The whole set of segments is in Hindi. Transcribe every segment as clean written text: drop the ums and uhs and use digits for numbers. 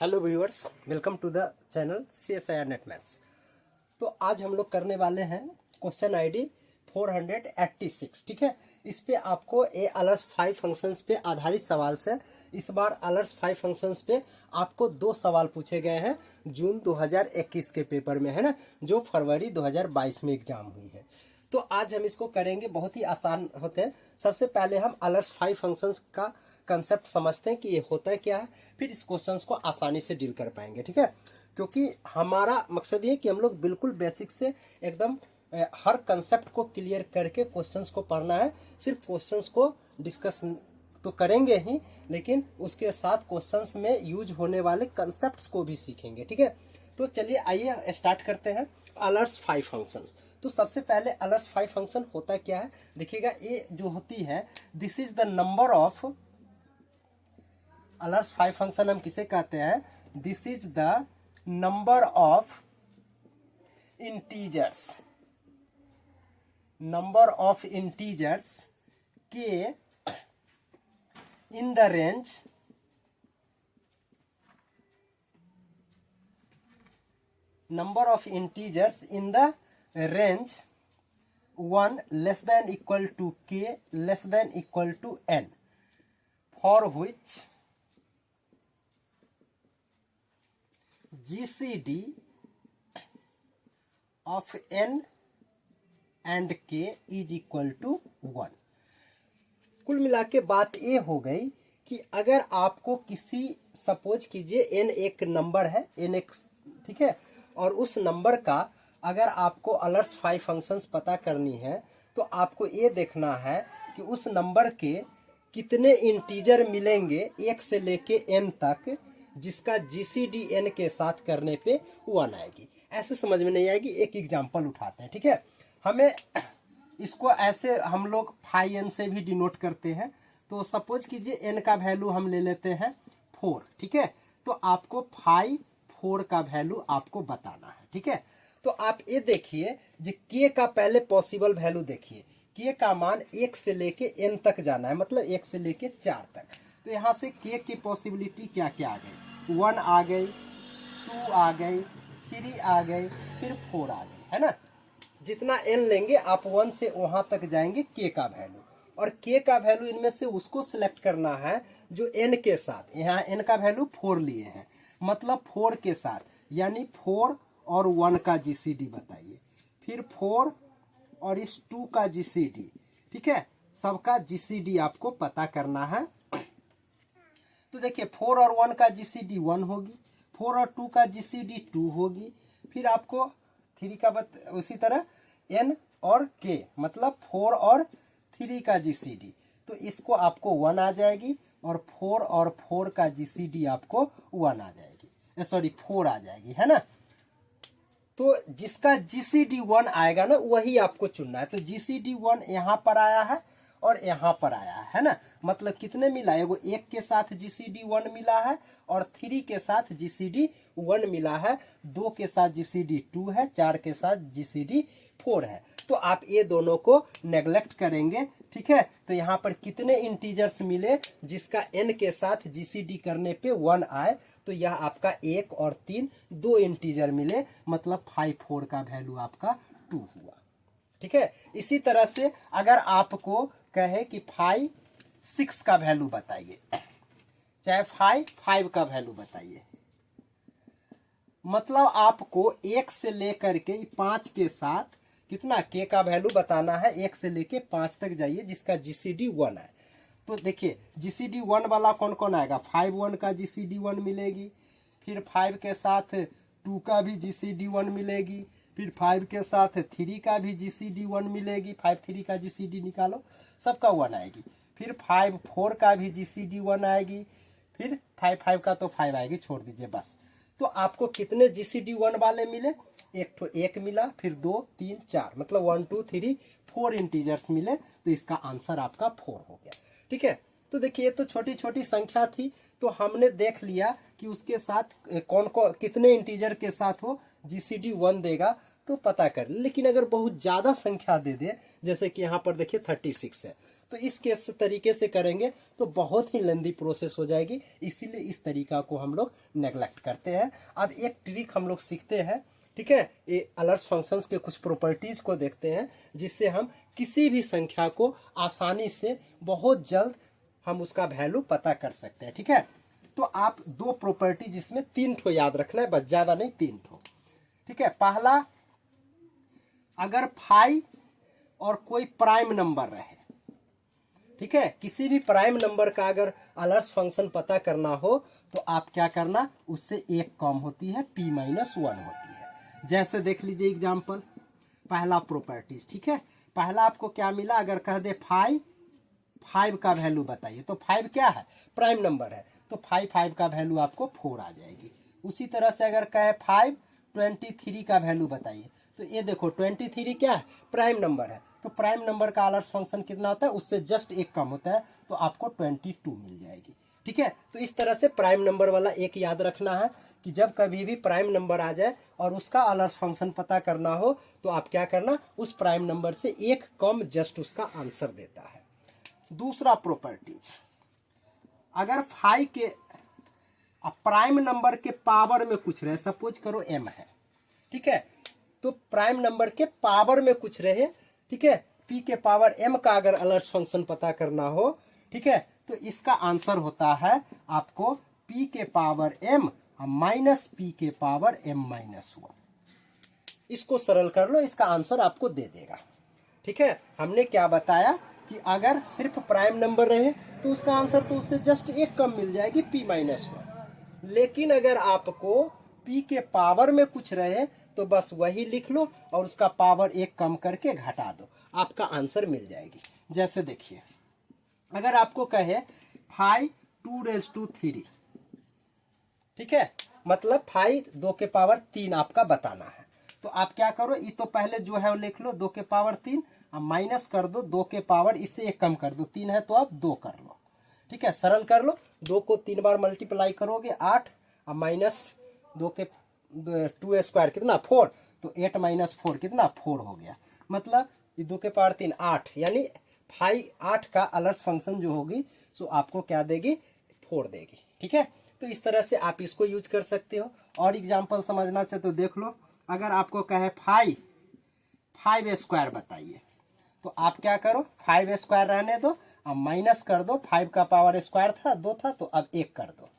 Hello viewers, welcome to the channel CSIR net maths. तो आज हम लोग करने वाले हैं क्वेश्चन आईडी 486। ठीक है, इस पे आपको अलर्स 5 फंक्शंस पे आधारित सवाल से इस बार अलर्स 5 फंक्शंस पे आपको 2 सवाल पूछे गए हैं जून 2021 के पेपर में, है ना, जो फरवरी 2022 में एग्जाम हुई है। तो आज हम इसको करेंगे, बहुत ही आसान होते हैं। सबसे पहले हम अलर्स 5 फंक्शंस का कंसेप्ट समझते हैं कि ये होता है क्या है, फिर इस क्वेश्चंस को आसानी से डील कर पाएंगे। ठीक है, क्योंकि हमारा मकसद ये है कि हम लोग बिल्कुल बेसिक से एकदम हर कंसेप्ट को क्लियर करके क्वेश्चंस को पढ़ना है। सिर्फ क्वेश्चंस को डिस्कस तो करेंगे ही, लेकिन उसके साथ क्वेश्चंस में यूज होने वाले कंसेप्ट्स को भी सीखेंगे। ठीक है, तो चलिए आइए स्टार्ट करते हैं अलर्स 5 फंक्शंस। तो सबसे पहले अलर्स 5 फंक्शन होता क्या है, देखिएगा। ये जो होती है, this is the number of Euler's 5 function हम किसे कहते हैं? This is the number of integers, number of integers के in the range number of integers in the range 1 less than equal to k less than equal to n, for which GCD of n and k is equal to 1। कुल मिला के बात ये हो गई कि अगर आपको किसी, सपोज कीजिए n एक नंबर है, n एक, ठीक है, और उस नंबर का अगर आपको अलर्स 5 फंक्शंस पता करनी है तो आपको ये देखना है कि उस नंबर के कितने इंटीजर मिलेंगे 1 से लेके n तक, जिसका GCD n के साथ करने पे 1 आएगी। ऐसे समझ में नहीं आएगी, एक एग्जांपल उठाते हैं। ठीक है, हमें इसको ऐसे हम लोग फाई n से भी डिनोट करते हैं। तो सपोज कीजिए n का वैल्यू हम ले लेते हैं 4। ठीक है, तो आपको फाई 4 का वैल्यू आपको बताना है। ठीक है, तो आप ये देखिए जो k का पहले पॉसिबल वैल्यू देखिए, k का मान 1 से लेके n तक जाना है, मतलब 1 से लेके 4 तक। तो यहाँ से k की पॉसिबिलिटी क्या क्या आ गई? 1 आ गई, 2 आ गई, 3 आ गई, फिर 4 आ गई, है ना। जितना n लेंगे आप 1 से वहां तक जाएंगे k का वैल्यू, और k का वैल्यू इनमें से उसको सिलेक्ट करना है जो n के साथ, यहाँ n का वैल्यू 4 लिए हैं, मतलब 4 के साथ, यानी 4 और 1 का GCD बताइए, फिर 4 और इस 2 का GCD। ठीक है, सबका GCD आपको पता करना है। तो देखिए 4 और 1 का GCD 1 होगी, 4 और 2 का GCD 2 होगी, फिर आपको 3 का उसी तरह n और k, मतलब 4 और 3 का GCD, तो इसको आपको 1 आ जाएगी, और 4 और 4 का GCD आपको 1 आ जाएगी, सॉरी 4 आ जाएगी, है ना। तो जिसका GCD 1 आएगा ना, वही आपको चुनना है। तो GCD 1 यहाँ पर आया है और यहाँ पर आया है ना, मतलब कितने मिला है? वो 1 के साथ GCD 1 मिला है, और 3 के साथ GCD 1 मिला है, 2 के साथ GCD 2 है, 4 के साथ GCD 4 है। तो आप ये दोनों को नेग्लेक्ट करेंगे। ठीक है, तो यहाँ पर कितने इंटीजर्स मिले जिसका n के साथ GCD करने पे 1 आए? तो यह आपका 1 और 3 2 इंटीजर मिले, मतलब 5 4 का वैल्यू आपका 2 हुआ। ठीक है, इसी तरह से अगर आपको कहे कि 5 6 का वैल्यू बताइए, चाहे 5 5 का वैल्यू बताइए, मतलब आपको 1 से लेकर के 5 के साथ कितना k का वैल्यू बताना है। 1 से लेके 5 तक जाइए, जिसका GCD 1 है। तो देखिए GCD 1 वाला कौन कौन आएगा? 5 1 का GCD 1 मिलेगी, फिर 5 के साथ 2 का भी GCD 1 मिलेगी, फिर 5 के साथ 3 का भी GCD 1 मिलेगी, 5 3 का GCD निकालो, सबका 1 आएगी, फिर 5 4 का भी GCD 1 आएगी, फिर 5 5 का तो 5 आएगी, छोड़ दीजिए बस। तो आपको कितने GCD 1 वाले मिले? एक मिला, फिर 2 3 4, मतलब 1 2 3 4 इंटीजर्स मिले, तो इसका आंसर आपका 4 हो गया। ठीक है, तो देखिए ये तो छोटी छोटी संख्या थी, तो हमने देख लिया कि उसके साथ कौन कौन कितने इंटीजर के साथ वो GCD 1 देगा। तो पता कर ले। लेकिन अगर बहुत ज़्यादा संख्या दे दे, जैसे कि यहाँ पर देखिए 36 है, तो इस केस से तरीके से करेंगे तो बहुत ही लेंदी प्रोसेस हो जाएगी, इसीलिए इस तरीका को हम लोग नेग्लेक्ट करते हैं। अब एक ट्रिक हम लोग सीखते हैं, ठीक है, ये अलर्स फंक्शंस के कुछ प्रॉपर्टीज को देखते हैं, जिससे हम किसी भी संख्या को आसानी से बहुत जल्द हम उसका वैल्यू पता कर सकते हैं, ठीक है। तो आप दो प्रॉपर्टी जिसमें 3 ठो याद रखना है, बस ज्यादा नहीं, 3 ठो, ठीक है। पहला, अगर 5 और कोई प्राइम नंबर रहे, ठीक है, किसी भी प्राइम नंबर का अगर अलर्स फंक्शन पता करना हो तो आप क्या करना, उससे एक कम होती है, p-1 होती है। जैसे देख लीजिए एग्जांपल, पहला प्रॉपर्टीज, ठीक है, पहला आपको क्या मिला, अगर कह दे 5 का वैल्यू बताइए, तो 5 क्या है, प्राइम नंबर है, तो 5 का वैल्यू आपको 4 आ जाएगी। उसी तरह से अगर कहे 5 23 का वैल्यू बताइए, तो ये देखो 23 क्या है, प्राइम नंबर है, तो प्राइम नंबर का अलर्स फंक्शन कितना होता है, उससे जस्ट एक कम होता है, तो आपको 22 मिल जाएगी, ठीक है। तो इस तरह से प्राइम नंबर वाला एक याद रखना है कि जब कभी भी प्राइम नंबर आ जाए और उसका अलर्स फंक्शन पता करना हो तो आप क्या करना, उस प्राइम नंबर से एक कम जस्ट उसका आंसर देता है। दूसरा प्रॉपर्टीज, अगर 5 के प्राइम नंबर के पावर में कुछ रहे, सपोज करो m है, ठीक है, तो प्राइम नंबर के पावर में कुछ रहे, ठीक है, p के पावर m का अगर अलर्स फंक्शन पता करना हो, ठीक है, तो इसका आंसर होता है आपको p के पावर m माइनस p के पावर m-1। इसको सरल कर लो, इसका आंसर आपको दे देगा, ठीक है। हमने क्या बताया कि अगर सिर्फ प्राइम नंबर रहे तो उसका आंसर तो उससे जस्ट एक कम मिल जाएगी, p-1। लेकिन अगर आपको p के पावर में कुछ रहे तो बस वही लिख लो और उसका पावर एक कम करके घटा दो, आपका आंसर मिल जाएगी। जैसे देखिए, अगर आपको कहे 5 2⁻3, ठीक है, मतलब 5 2 के पावर 3 आपका बताना है, तो आप क्या करो, ये तो पहले जो है वो लिख लो 2 के पावर 3, अब माइनस कर दो 2 के पावर, इससे एक कम कर दो, 3 है तो आप 2 कर लो, ठीक है, सरल कर लो। 2 को 3 बार मल्टीप्लाई करोगे 8, अब माइनस 2 के 2 स्क्वायर कितना 4, तो 8 - 4 कितना 4 हो गया, मतलब ये 2 के पावर 3 8, यानी 8 का अलर्स फंक्शन जो होगी सो आपको क्या देगी, 4 देगी, ठीक है। तो इस तरह से आप इसको यूज कर सकते हो। और एग्जांपल समझना चाहे तो देख लो, अगर आपको कहे 5 स्क्वायर बताइए, तो आप क्या करो, 5 स्क्वायर रहने दो, अब माइनस कर दो, 5 का पावर स्क्वायर था 2 था, तो अब 1 कर दो,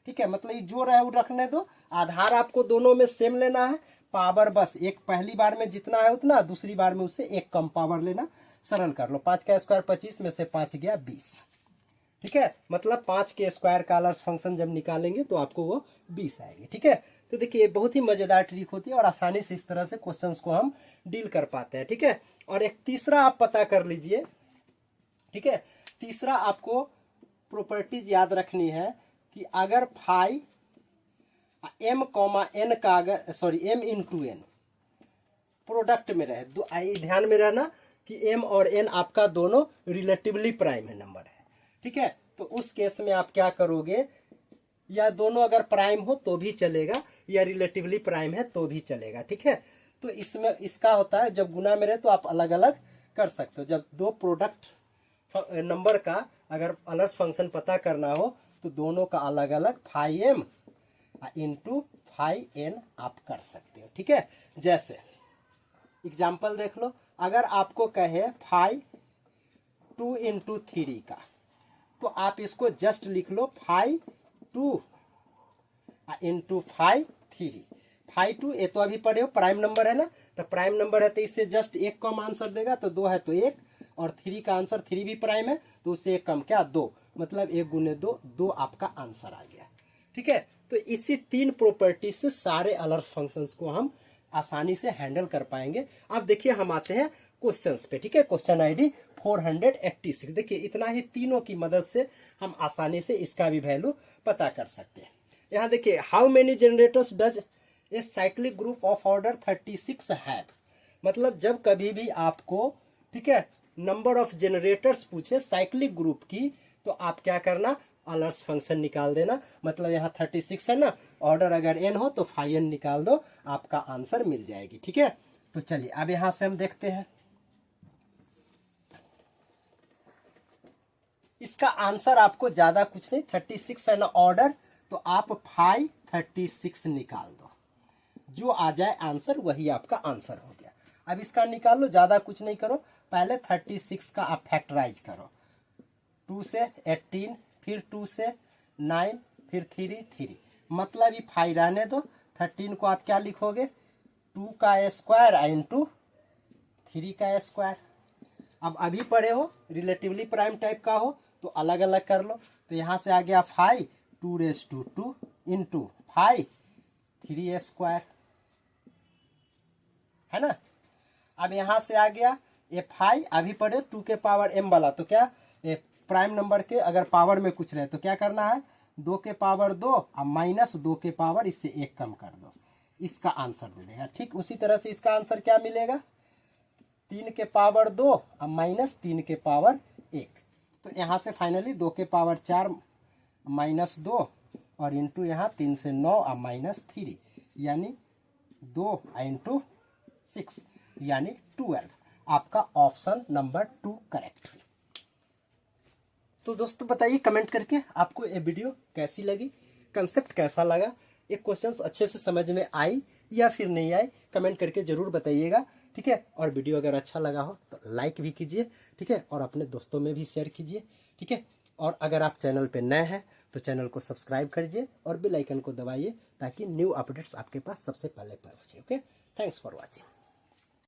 ठीक है, मतलब ये जो रहे वो रखने दो, आधार आपको दोनों में सेम लेना है, पावर बस एक पहली बार में जितना है उतना, दूसरी बार में उससे एक कम पावर लेना। सरल कर लो, 5 का स्क्वायर 25 में से 5 गया 20, ठीक है, मतलब 5 के स्क्वायर का अलर्स फंक्शन जब निकालेंगे तो आपको वो 20 आएगी, ठीक है। तो देखिए बहुत ही मजेदार ट्रिक होती है और आसानी से इस तरह से क्वेश्चंस को हम डील कर पाते हैं, ठीक है। और एक तीसरा आप पता कर लीजिए, ठीक है, तीसरा आपको प्रॉपर्टीज याद रखनी है कि अगर 5 m, n का अगर m इंटू n प्रोडक्ट में रहे, ध्यान में रहना कि m और n आपका दोनों रिलेटिवली प्राइम है नंबर है, ठीक है, तो उस केस में आप क्या करोगे, या दोनों अगर प्राइम हो तो भी चलेगा या रिलेटिवली प्राइम है तो भी चलेगा, ठीक है। तो इसमें इसका होता है जब गुना में रहे तो आप अलग अलग कर सकते हो, जब दो प्रोडक्ट नंबर का अगर अलर्स फंक्शन पता करना हो तो दोनों का अलग अलग 5m इंटू 5n आप कर सकते हो, ठीक है। जैसे एग्जाम्पल देख लो, अगर आपको कहे 5 2 इंटू 3 का, तो आप इसको जस्ट लिख लो 5 2 इंटू 5 3, 5 2, ये तो अभी पढ़े हो प्राइम नंबर है ना, तो प्राइम नंबर है तो इससे जस्ट एक कम आंसर देगा, तो 2 है तो 1, और 3 का आंसर 3 भी प्राइम है तो उससे एक कम क्या 2, मतलब 1 गुने 2 2 आपका आंसर आ गया, ठीक है। तो इसी 3 प्रॉपर्टी से सारे अलर्स फंक्शंस को हम आसानी से हैंडल कर पाएंगे। अब देखिए हम आते हैं क्वेश्चंस पे, ठीक है, क्वेश्चन आईडी 486। देखिए इतना ही तीनों की मदद से हम आसानी से इसका भी वैल्यू पता कर सकते हैं। यहाँ देखिए, how many generators does a cyclic group of order 36 have, मतलब जब कभी भी आपको, ठीक है, नंबर ऑफ जनरेटर्स पूछे साइक्लिक ग्रुप की, तो आप क्या करना, अलर्स फंक्शन निकाल देना, मतलब यहाँ 36 है ना, ऑर्डर अगर n हो तो 5n निकाल दो, आपका आंसर मिल जाएगी, ठीक है। तो चलिए अब यहां से हम देखते हैं, इसका आंसर आपको ज्यादा कुछ नहीं 36 एन ऑर्डर, तो आप 536 निकाल दो, जो आ जाए आंसर वही आपका आंसर हो गया। अब इसका निकाल लो, ज्यादा कुछ नहीं करो, पहले 36 का आप फैक्टराइज करो, 2 से 18, फिर 2 से 9, फिर 3, मतलब ये 5 रहने दो। 13 को आप क्या लिखोगे, 2 का स्क्वायर इंटू 3 का स्क्वायर। अब अभी पढ़े हो रिलेटिवली प्राइम टाइप का हो तो अलग अलग कर लो, तो यहां से आ गया 5 2 इंटू 5 3 स्क्वायर, है ना। अब यहां से आ गया ये 5, अभी पढ़े 2 के पावर m वाला, तो क्या ये प्राइम नंबर के अगर पावर में कुछ रहे तो क्या करना है, 2 के पावर 2 और माइनस 2 के पावर इससे 1 कम कर दो, इसका आंसर दे देगा। ठीक उसी तरह से इसका आंसर क्या मिलेगा, 3 के पावर 2 और माइनस 3 के पावर 1, तो यहाँ से फाइनली 2 के पावर 4 माइनस 2 और इंटू यहाँ 3 से 9 और माइनस 3, यानी 2 इंटू 6 यानी 12। आपका ऑप्शन नंबर 2 करेक्ट। तो दोस्तों बताइए कमेंट करके आपको ये वीडियो कैसी लगी, कंसेप्ट कैसा लगा, ये क्वेश्चंस अच्छे से समझ में आई या फिर नहीं आई, कमेंट करके जरूर बताइएगा। ठीक है, और वीडियो अगर अच्छा लगा हो तो लाइक भी कीजिए, ठीक है, और अपने दोस्तों में भी शेयर कीजिए। ठीक है, और अगर आप चैनल पे नए हैं तो चैनल को सब्सक्राइब करिए और बेल आइकन को दबाइए ताकि न्यू अपडेट्स आपके पास सबसे पहले पहुंचे। Okay, thanks for watching.